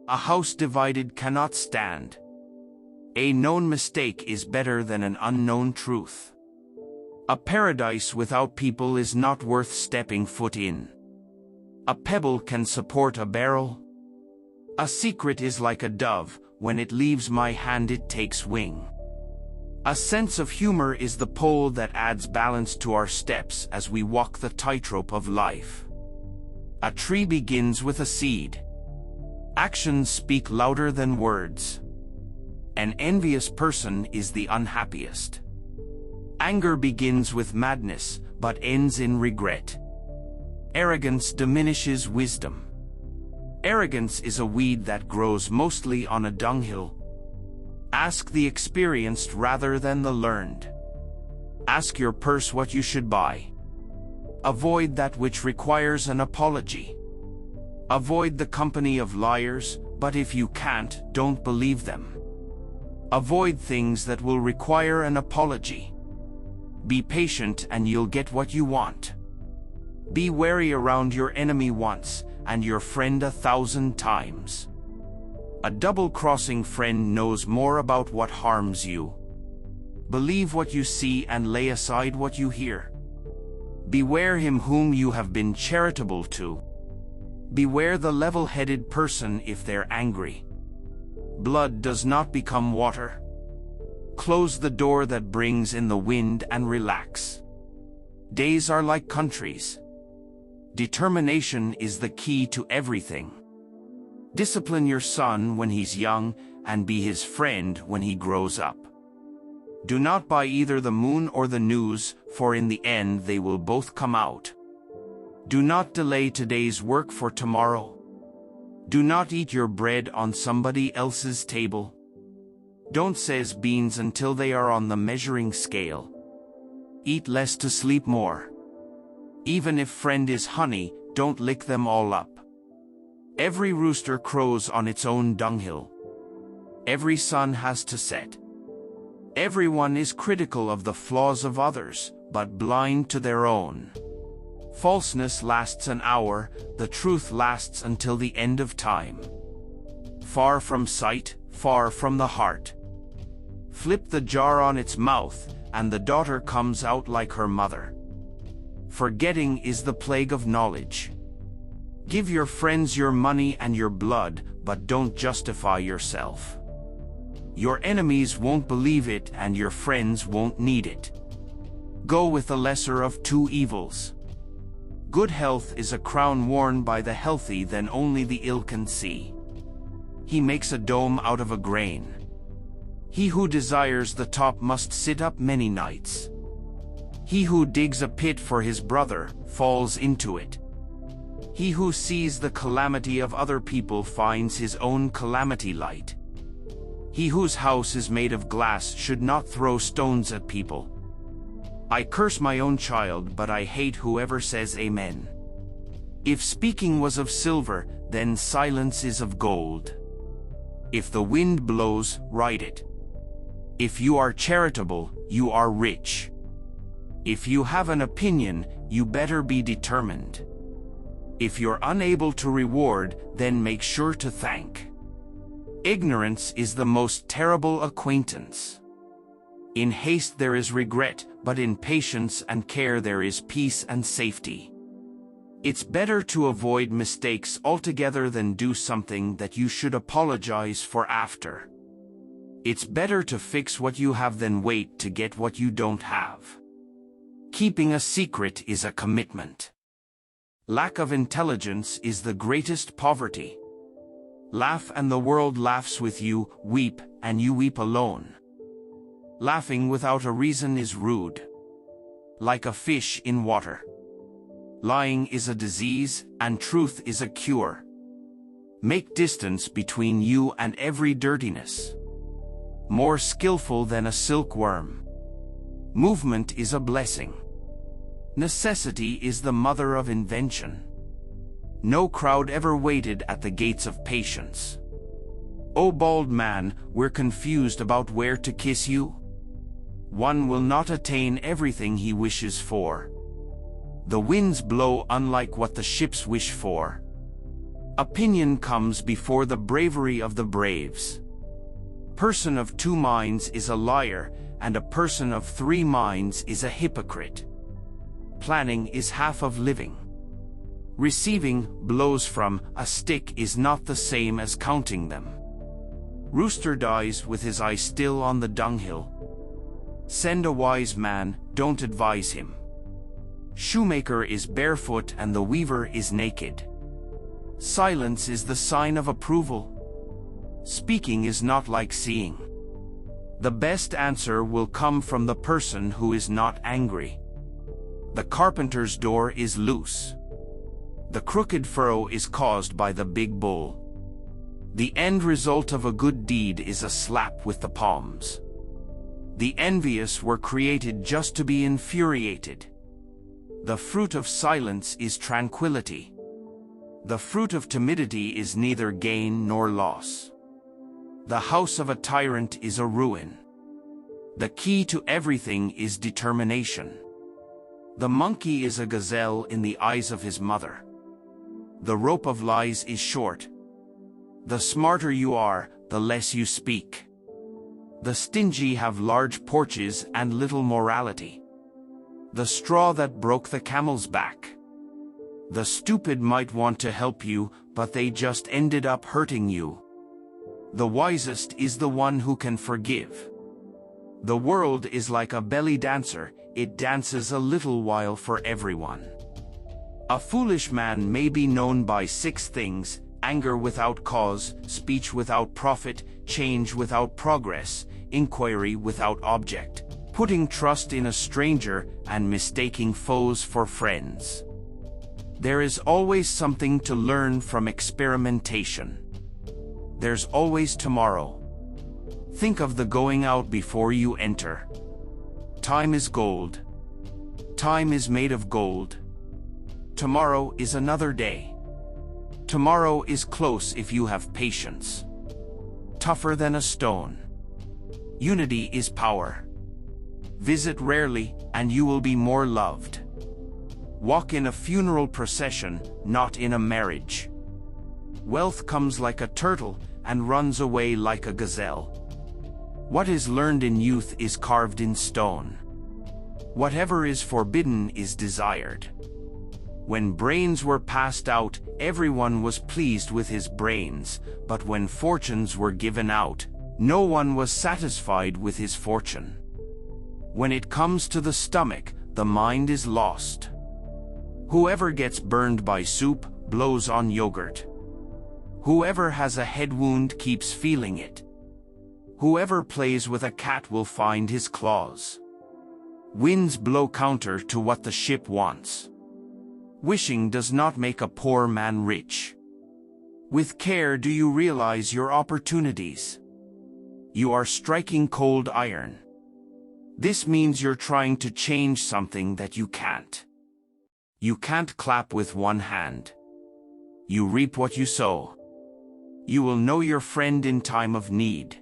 A house divided cannot stand. A known mistake is better than an unknown truth. A paradise without people is not worth stepping foot in. A pebble can support a barrel. A secret is like a dove, when it leaves my hand it takes wing. A sense of humor is the pole that adds balance to our steps as we walk the tightrope of life. A tree begins with a seed. Actions speak louder than words. An envious person is the unhappiest. Anger begins with madness, but ends in regret. Arrogance diminishes wisdom. Arrogance is a weed that grows mostly on a dunghill. Ask the experienced rather than the learned. Ask your purse what you should buy. Avoid that which requires an apology. Avoid the company of liars, but if you can't, don't believe them. Avoid things that will require an apology. Be patient and you'll get what you want. Be wary around your enemy once, and your friend 1,000 times. A double-crossing friend knows more about what harms you. Believe what you see and lay aside what you hear. Beware him whom you have been charitable to. Beware the level-headed person if they're angry. Blood does not become water. Close the door that brings in the wind and relax. Days are like countries. Determination is the key to everything. Discipline your son when he's young, and be his friend when he grows up. Do not buy either the moon or the news, for in the end they will both come out. Do not delay today's work for tomorrow. Do not eat your bread on somebody else's table. Don't seize beans until they are on the measuring scale. Eat less to sleep more. Even if friend is honey, don't lick them all up. Every rooster crows on its own dunghill. Every sun has to set. Everyone is critical of the flaws of others, but blind to their own. Falseness lasts an hour, the truth lasts until the end of time. Far from sight, far from the heart. Flip the jar on its mouth, and the daughter comes out like her mother. Forgetting is the plague of knowledge. Give your friends your money and your blood, but don't justify yourself. Your enemies won't believe it and your friends won't need it. Go with the lesser of two evils. Good health is a crown worn by the healthy than only the ill can see. He makes a dome out of a grain. He who desires the top must sit up many nights. He who digs a pit for his brother falls into it. He who sees the calamity of other people finds his own calamity light. He whose house is made of glass should not throw stones at people. I curse my own child, but I hate whoever says amen. If speaking was of silver, then silence is of gold. If the wind blows, ride it. If you are charitable, you are rich. If you have an opinion, you better be determined. If you're unable to reward, then make sure to thank. Ignorance is the most terrible acquaintance. In haste there is regret, but in patience and care there is peace and safety. It's better to avoid mistakes altogether than do something that you should apologize for after. It's better to fix what you have than wait to get what you don't have. Keeping a secret is a commitment. Lack of intelligence is the greatest poverty. Laugh and the world laughs with you, weep and you weep alone. Laughing without a reason is rude. Like a fish in water. Lying is a disease, and truth is a cure. Make distance between you and every dirtiness. More skillful than a silkworm. Movement is a blessing. Necessity is the mother of invention. No crowd ever waited at the gates of patience. O bald man, we're confused about where to kiss you. One will not attain everything he wishes for. The winds blow unlike what the ships wish for. Opinion comes before the bravery of the braves. Person of two minds is a liar, and a person of three minds is a hypocrite. Planning is half of living. Receiving blows from a stick is not the same as counting them. Rooster dies with his eye still on the dunghill. Send a wise man, don't advise him. Shoemaker is barefoot and the weaver is naked. Silence is the sign of approval. Speaking is not like seeing. The best answer will come from the person who is not angry. The carpenter's door is loose. The crooked furrow is caused by the big bull. The end result of a good deed is a slap with the palms. The envious were created just to be infuriated. The fruit of silence is tranquility. The fruit of timidity is neither gain nor loss. The house of a tyrant is a ruin. The key to everything is determination. The monkey is a gazelle in the eyes of his mother. The rope of lies is short. The smarter you are, the less you speak. The stingy have large porches and little morality. The straw that broke the camel's back. The stupid might want to help you, but they just ended up hurting you. The wisest is the one who can forgive. The world is like a belly dancer, it dances a little while for everyone. A foolish man may be known by 6 things: anger without cause, speech without profit, change without progress, inquiry without object, putting trust in a stranger, and mistaking foes for friends. There is always something to learn from experimentation. There's always tomorrow. Think of the going out before you enter. Time is gold. Time is made of gold. Tomorrow is another day. Tomorrow is close if you have patience. Tougher than a stone. Unity is power. Visit rarely, and you will be more loved. Walk in a funeral procession, not in a marriage. Wealth comes like a turtle and runs away like a gazelle. What is learned in youth is carved in stone. Whatever is forbidden is desired. When brains were passed out, everyone was pleased with his brains, but when fortunes were given out, no one was satisfied with his fortune. When it comes to the stomach, the mind is lost. Whoever gets burned by soup blows on yogurt. Whoever has a head wound keeps feeling it. Whoever plays with a cat will find his claws. Winds blow counter to what the ship wants. Wishing does not make a poor man rich. With care do you realize your opportunities. You are striking cold iron. This means you're trying to change something that you can't. You can't clap with one hand. You reap what you sow. You will know your friend in time of need.